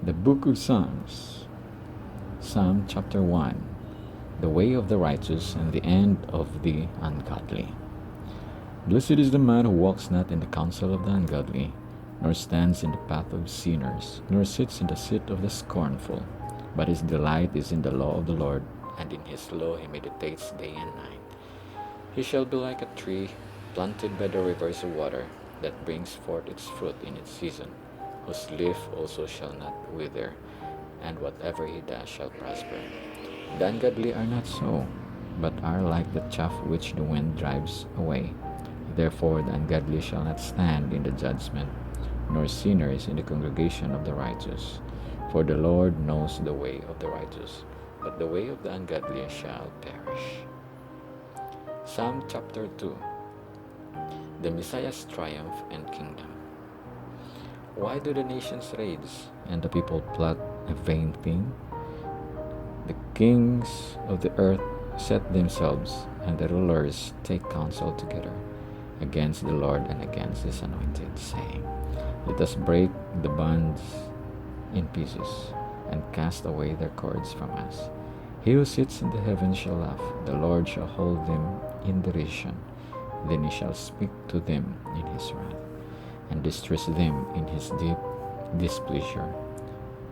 The Book of Psalms, Psalm chapter 1. The way of the righteous and the end of the ungodly. Blessed is the man who walks not in the counsel of the ungodly, nor stands in the path of sinners, nor sits in the seat of the scornful. But his delight is in the law of the Lord, and in his law he meditates day and night. He shall be like a tree planted by the rivers of water, that brings forth its fruit in its season, whose leaf also shall not wither, and whatever he does shall prosper. The ungodly are not so, but are like the chaff which the wind drives away. Therefore the ungodly shall not stand in the judgment, nor sinners in the congregation of the righteous. For the Lord knows the way of the righteous, but the way of the ungodly shall perish. Psalm chapter 2. The Messiah's triumph and kingdom. Why do the nations rage, and the people plot a vain thing? The kings of the earth set themselves, and the rulers take counsel together against the Lord and against his anointed, saying, Let us break the bonds in pieces, and cast away their cords from us. He who sits in the heavens shall laugh, the Lord shall hold them in derision. Then he shall speak to them in his wrath, and distress them in his deep displeasure.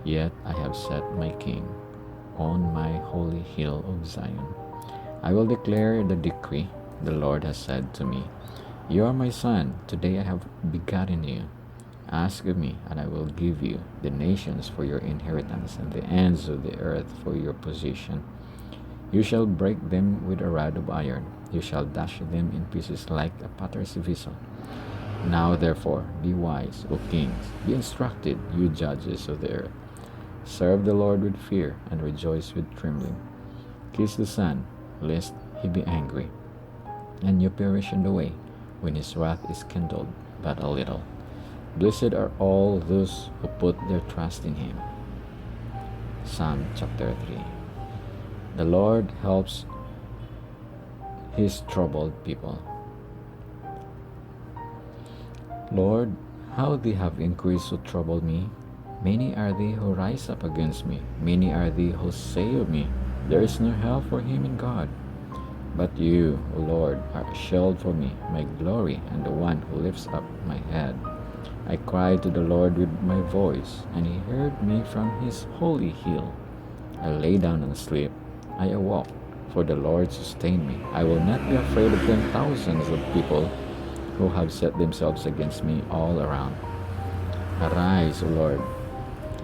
Yet I have set my king on my holy hill of Zion. I will declare the decree. The Lord has said to me, You are my son, today I have begotten you. Ask of me, and I will give you the nations for your inheritance, and the ends of the earth for your possession. You shall break them with a rod of iron. You shall dash them in pieces like a potter's vessel. Now therefore, be wise, O kings, be instructed, you judges of the earth. Serve the Lord with fear, and rejoice with trembling. Kiss the Son, lest he be angry, and you perish in the way, when his wrath is kindled but a little. Blessed are all those who put their trust in him. Psalm chapter 3. The Lord helps his troubled people. Lord, how they have increased who trouble me. Many are they who rise up against me. Many are they who say of me, There is no help for him in God. But you, O Lord, are a shield for me, my glory, and the one who lifts up my head. I cried to the Lord with my voice, and he heard me from his holy hill. I lay down and slept. I awoke, for the Lord sustained me. I will not be afraid of 10,000s of people who have set themselves against me all around. Arise, O Lord,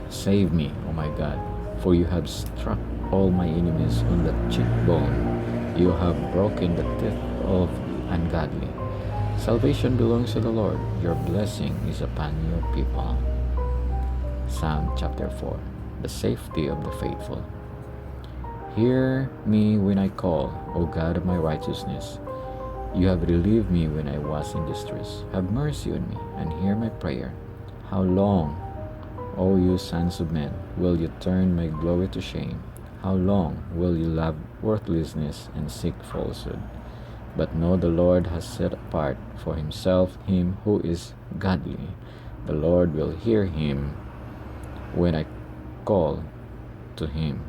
save me, O my God, for you have struck all my enemies on the cheekbone. You have broken the teeth of the ungodly. Salvation belongs to the Lord. Your blessing is upon your people. Psalm chapter 4. The safety of the faithful. Hear me when I call, O God of my righteousness. You have relieved me when I was in distress. Have mercy on me and hear my prayer. How long, O you sons of men, will you turn my glory to shame? How long will you love worthlessness and seek falsehood? But know the Lord has set apart for himself him who is godly. The Lord will hear him when I call to him.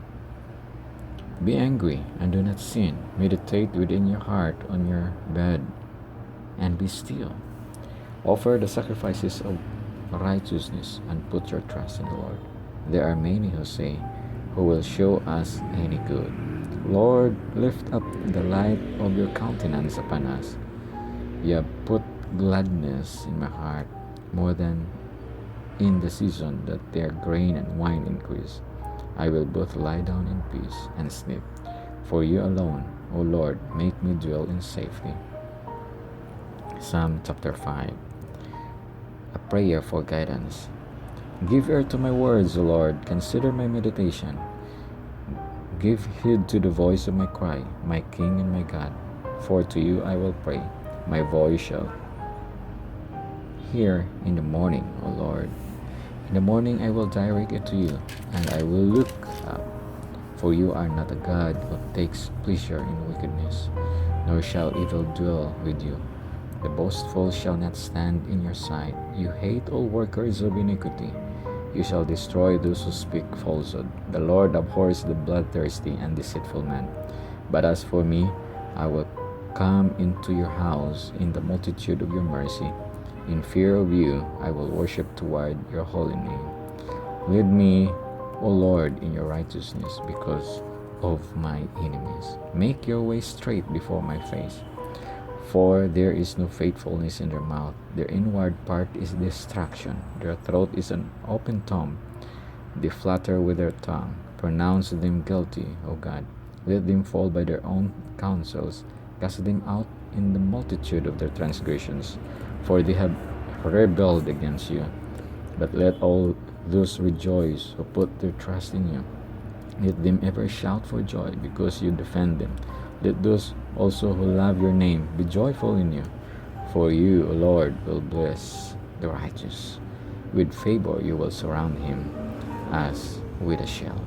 Be angry and do not sin. Meditate within your heart on your bed and be still. Offer the sacrifices of righteousness and put your trust in the Lord. There are many who say, Who will show us any good? Lord, lift up the light of your countenance upon us. You have put gladness in my heart more than in the season that their grain and wine increase. I will both lie down in peace and sleep. For you alone, O Lord, make me dwell in safety. Psalm chapter 5. A prayer for guidance. Give ear to my words, O Lord. Consider my meditation. Give heed to the voice of my cry, my King and my God. For to you I will pray. My voice shall hear in the morning, O Lord. In the morning I will direct it to you, and I will look up. For you are not a God who takes pleasure in wickedness, nor shall evil dwell with you. The boastful shall not stand in your sight. You hate all workers of iniquity. You shall destroy those who speak falsehood. The Lord abhors the bloodthirsty and deceitful man. But as for me, I will come into your house in the multitude of your mercy. In fear of you, I will worship toward your holy name. Lead me, O Lord, in your righteousness because of my enemies. Make your way straight before my face. For there is no faithfulness in their mouth. Their inward part is destruction. Their throat is an open tomb. They flatter with their tongue. Pronounce them guilty, O God. Let them fall by their own counsels. Cast them out in the multitude of their transgressions. For they have rebelled against you. But let all those rejoice who put their trust in you. Let them ever shout for joy because you defend them. Let those also who love your name be joyful in you. For you, O Lord, will bless the righteous. With favor you will surround him as with a shield.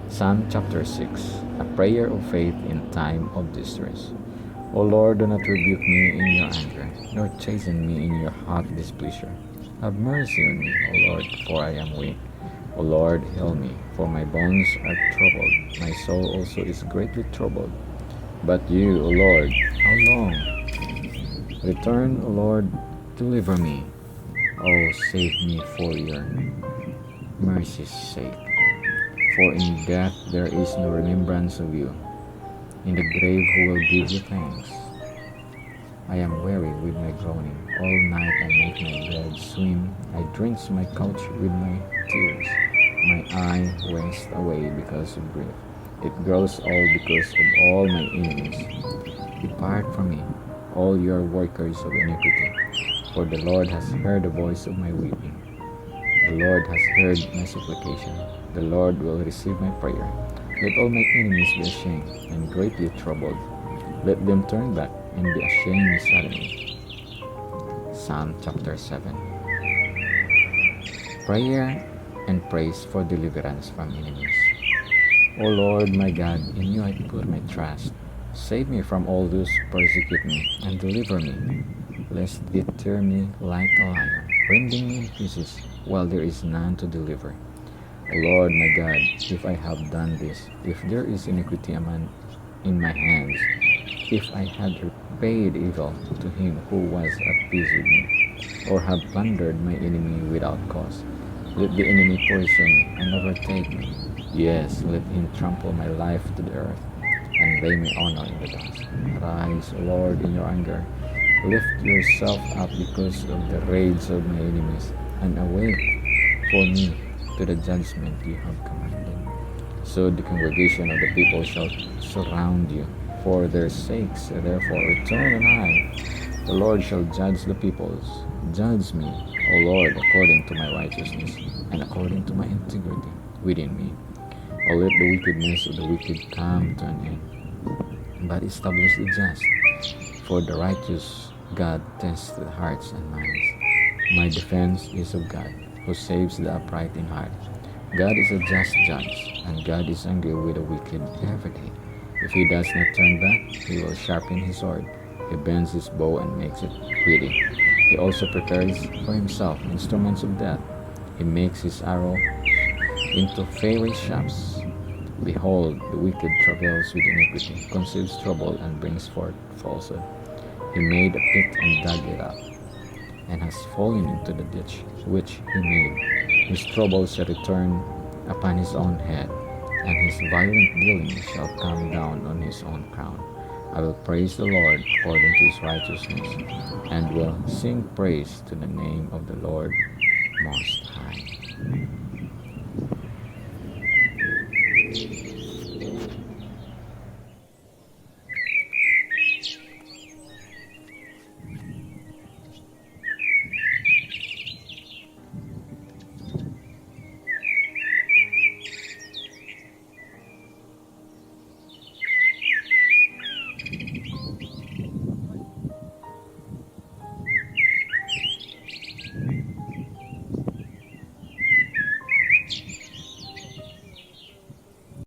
Psalm chapter 6, a prayer of faith in time of distress. O Lord, do not rebuke me in your anger, nor chasten me in your hot displeasure. Have mercy on me, O Lord, for I am weak. O Lord, heal me, for my bones are troubled. My soul also is greatly troubled. But you, O Lord, how long? Return, O Lord, deliver me. Oh, save me for your mercy's sake. For in death there is no remembrance of you. In the grave who will give you thanks? I am weary with my groaning. All night I make my bed swim. I drench my couch with my tears. My eye wastes away because of grief. It grows old because of all my enemies. Depart from me, all your workers of iniquity, for the Lord has heard the voice of my weeping. The Lord has heard my supplication. The Lord will receive my prayer. Let all my enemies be ashamed and greatly troubled. Let them turn back and be ashamed suddenly. Psalm chapter 7. Prayer and praise for deliverance from enemies. O Lord my God, in you I put my trust. Save me from all those who persecute me, and deliver me, lest they tear me like a lion, rending me in pieces, while there is none to deliver. O Lord my God, if I have done this, if there is iniquity in my hands, if I had repaid evil to him who was at peace with me, or have plundered my enemy without cause, let the enemy pursue me and overtake me. Yes, let him trample my life to the earth, and lay my honor in the dust. Arise, O Lord, in your anger. Lift yourself up because of the rage of my enemies, and awake for me to the judgment you have commanded. So the congregation of the people shall surround you. For their sakes, therefore, return on high. The Lord shall judge the peoples. Judge me, O Lord, according to my righteousness, and according to my integrity within me. O let the wickedness of the wicked come to an end, but establish the just. For the righteous God tests the hearts and minds. My defense is of God, who saves the upright in heart. God is a just judge, and God is angry with the wicked every day. If he does not turn back, he will sharpen his sword. He bends his bow and makes it ready. He also prepares for himself instruments of death. He makes his arrow into fiery shafts. Behold, the wicked travails with iniquity, conceives trouble, and brings forth falsehood. He made a pit and dug it up, and has fallen into the ditch which he made. His trouble shall return upon his own head, and his violent dealings shall come down on his own crown. I will praise the Lord according to his righteousness, and will sing praise to the name of the Lord Most High.